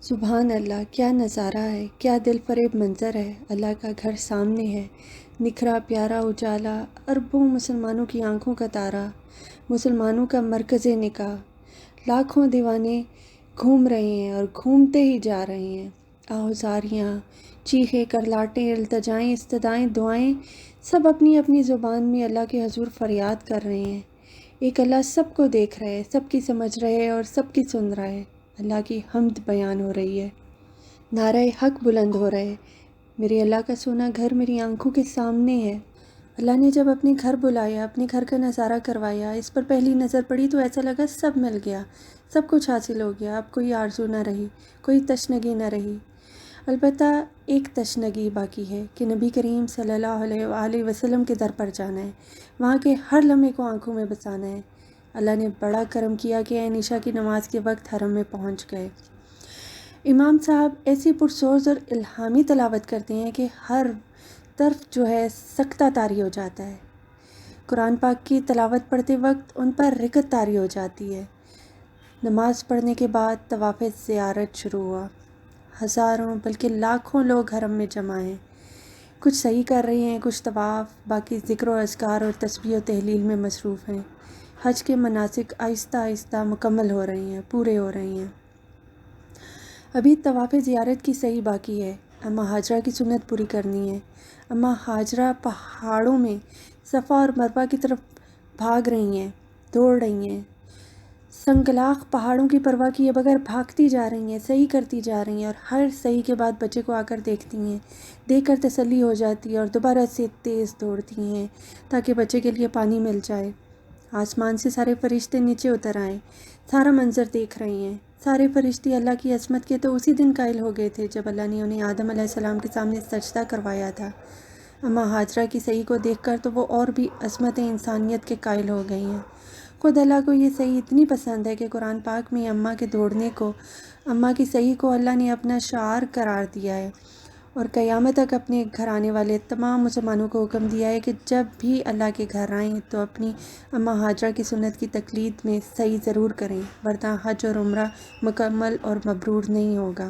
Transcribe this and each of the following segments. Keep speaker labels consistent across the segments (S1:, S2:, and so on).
S1: سبحان اللہ، کیا نظارہ ہے، کیا دل فریب منظر ہے۔ اللہ کا گھر سامنے ہے، نکھرا پیارا اجالا، اربوں مسلمانوں کی آنکھوں کا تارا، مسلمانوں کا مرکز نکاح۔ لاکھوں دیوانے گھوم رہے ہیں اور گھومتے ہی جا رہے ہیں۔ آہوازاریاں، چیخیں، کرلاٹیں، التجائیں، استدعائیں، دعائیں، سب اپنی اپنی زبان میں اللہ کے حضور فریاد کر رہے ہیں۔ ایک اللہ سب کو دیکھ رہا ہے، سب کی سمجھ رہے ہے اور سب کی سن رہا ہے۔ اللہ کی حمد بیان ہو رہی ہے، نعرہ حق بلند ہو رہا ہے۔ میرے اللہ کا سونا گھر میری آنکھوں کے سامنے ہے۔ اللہ نے جب اپنے گھر بلایا، اپنے گھر کا نظارہ کروایا، اس پر پہلی نظر پڑی تو ایسا لگا سب مل گیا، سب کچھ حاصل ہو گیا، اب کوئی آرزو نہ رہی، کوئی تشنگی نہ رہی۔ البتہ ایک تشنگی باقی ہے کہ نبی کریم صلی اللہ علیہ وآلہ وسلم کے در پر جانا ہے، وہاں کے ہر لمحے کو آنکھوں میں بسانا ہے۔ اللہ نے بڑا کرم کیا کہ عین عشاء کی نماز کے وقت حرم میں پہنچ گئے۔ امام صاحب ایسی پرسوز اور الہامی تلاوت کرتے ہیں کہ ہر طرف جو ہے سکتہ طاری ہو جاتا ہے۔ قرآن پاک کی تلاوت پڑھتے وقت ان پر رکت طاری ہو جاتی ہے۔ نماز پڑھنے کے بعد طواف زیارت شروع ہوا۔ ہزاروں بلکہ لاکھوں لوگ حرم میں جمع ہیں، کچھ صحیح کر رہے ہیں، کچھ طواف، باقی ذکر و اذکار اور تسبیح و تہلیل میں مصروف ہیں۔ حج کے مناسک آہستہ آہستہ مکمل ہو رہے ہیں، پورے ہو رہے ہیں۔ ابھی طواف زیارت کی صحیح باقی ہے، اما ہاجرہ کی سنت پوری کرنی ہے۔ اما ہاجرہ پہاڑوں میں صفا اور مروہ کی طرف بھاگ رہی ہیں، دوڑ رہی ہیں، سنگلاخ پہاڑوں کی پرواہ کیے بغیر بھاگتی جا رہی ہیں، صحیح کرتی جا رہی ہیں، اور ہر صحیح کے بعد بچے کو آ کر دیکھتی ہیں، دیکھ کر تسلی ہو جاتی ہے اور دوبارہ سے تیز دوڑتی ہیں تاکہ بچے کے لیے پانی مل جائے۔ آسمان سے سارے فرشتے نیچے اتر آئے، سارا منظر دیکھ رہے ہیں۔ سارے فرشتے اللہ کی عظمت کے تو اسی دن قائل ہو گئے تھے جب اللہ نے انہیں آدم علیہ السلام کے سامنے سجدہ کروایا تھا۔ اما ہاجرہ کی صحیح کو دیکھ کر تو وہ اور بھی عظمت انسانیت کے قائل ہو گئی ہیں۔ خود اللہ کو یہ صحیح اتنی پسند ہے کہ قرآن پاک میں اماں کے دوڑنے کو، اماں کی صحیح کو اللہ نے اپنا شعار قرار دیا ہے، اور قیامت تک اپنے گھر آنے والے تمام مسلمانوں کو حکم دیا ہے کہ جب بھی اللہ کے گھر آئیں تو اپنی اماں ہاجرہ کی سنت کی تقلید میں صحیح ضرور کریں، ورنہ حج اور عمرہ مکمل اور مبرور نہیں ہوگا۔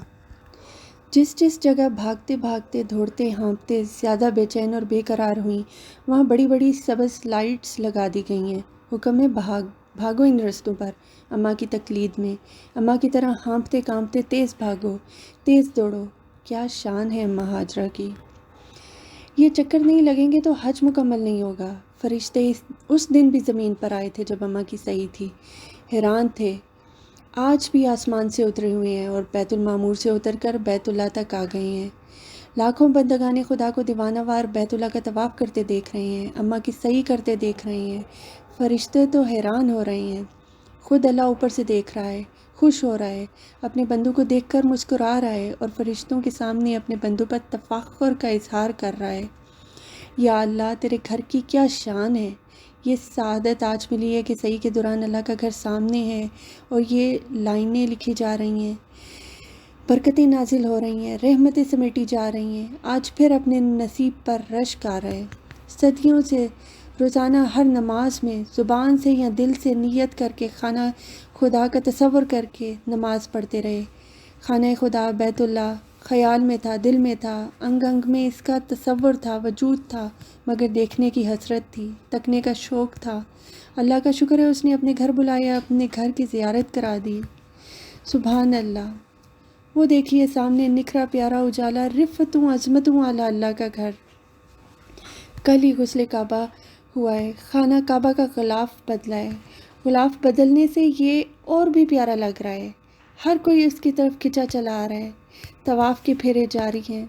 S1: جس جس جگہ بھاگتے بھاگتے، دوڑتے ہانپتے زیادہ بے چین اور بے قرار ہوئیں، وہاں بڑی بڑی سبز لائٹس لگا دی گئی ہیں۔ حکم ہے بھاگو ان رستوں پر، اماں کی تقلید میں، اماں کی طرح ہانپتے کانپتے تیز بھاگو، تیز دوڑو۔ کیا شان ہے اماں ہاجرہ کی! یہ چکر نہیں لگیں گے تو حج مکمل نہیں ہوگا۔ فرشتے اس دن بھی زمین پر آئے تھے جب اماں کی صحیح تھی، حیران تھے۔ آج بھی آسمان سے اترے ہوئے ہیں اور بیت المعمور سے اتر کر بیت اللہ تک آ گئے ہیں۔ لاکھوں بندگان خدا کو دیوانہ وار بیت اللہ کا طواف کرتے دیکھ رہے ہیں، اماں کی صحیح کرتے دیکھ رہے ہیں۔ فرشتے تو حیران ہو رہے ہیں۔ خود اللہ اوپر سے دیکھ رہا ہے، خوش ہو رہا ہے، اپنے بندوں کو دیکھ کر مسکرا رہا ہے اور فرشتوں کے سامنے اپنے بندوں پر تفخر کا اظہار کر رہا ہے۔ یا اللہ، تیرے گھر کی کیا شان ہے! یہ سعادت آج ملی ہے کہ صحیح کے دوران اللہ کا گھر سامنے ہے اور یہ لائنیں لکھی جا رہی ہیں، برکتیں نازل ہو رہی ہیں، رحمتیں سمیٹی جا رہی ہیں۔ آج پھر اپنے نصیب پر رشک آ رہا ہے۔ صدیوں سے روزانہ ہر نماز میں زبان سے یا دل سے نیت کر کے خانہ خدا کا تصور کر کے نماز پڑھتے رہے۔ خانہ خدا بیت اللہ خیال میں تھا، دل میں تھا، انگ انگ میں اس کا تصور تھا، وجود تھا، مگر دیکھنے کی حسرت تھی، تکنے کا شوق تھا۔ اللہ کا شکر ہے اس نے اپنے گھر بلایا، اپنے گھر کی زیارت کرا دی۔ سبحان اللہ! وہ دیکھیے سامنے نکھرا پیارا اجالا، رفتوں عظمتوں والا اللہ کا گھر۔ کل ہی غسل کعبہ ہوا ہے، خانہ کعبہ کا غلاف بدلا ہے۔ غلاف بدلنے سے یہ اور بھی پیارا لگ رہا ہے، ہر کوئی اس کی طرف کھنچا چلا آ رہا ہے، طواف کے پھیرے جاری ہیں۔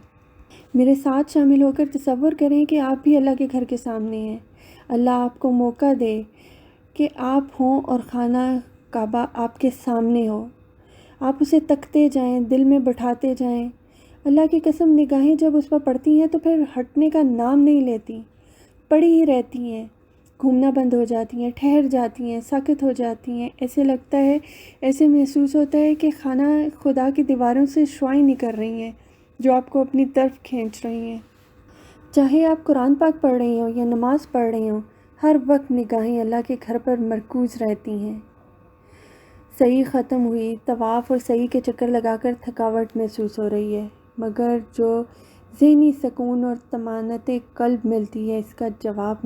S1: میرے ساتھ شامل ہو کر تصور کریں کہ آپ بھی اللہ کے گھر کے سامنے ہیں۔ اللہ آپ کو موقع دے کہ آپ ہوں اور خانہ کعبہ آپ کے سامنے ہو، آپ اسے تکتے جائیں، دل میں بٹھاتے جائیں۔ اللہ کی قسم، نگاہیں جب اس پر پڑتی ہیں تو پھر ہٹنے کا نام نہیں لیتی، پڑی ہی رہتی ہیں، گھومنا بند ہو جاتی ہیں، ٹھہر جاتی ہیں، ساکت ہو جاتی ہیں۔ ایسے لگتا ہے، ایسے محسوس ہوتا ہے کہ خانہ خدا کی دیواروں سے شعاعیں نکل رہی ہیں جو آپ کو اپنی طرف کھینچ رہی ہیں۔ چاہے آپ قرآن پاک پڑھ رہی ہوں یا نماز پڑھ رہی ہوں، ہر وقت نگاہیں اللہ کے گھر پر مرکوز رہتی ہیں۔ صحیح ختم ہوئی، طواف اور صحیح کے چکر لگا کر تھکاوٹ محسوس ہو رہی ہے، مگر جو ذہنی سکون اور طمانینت قلب ملتی ہے اس کا جواب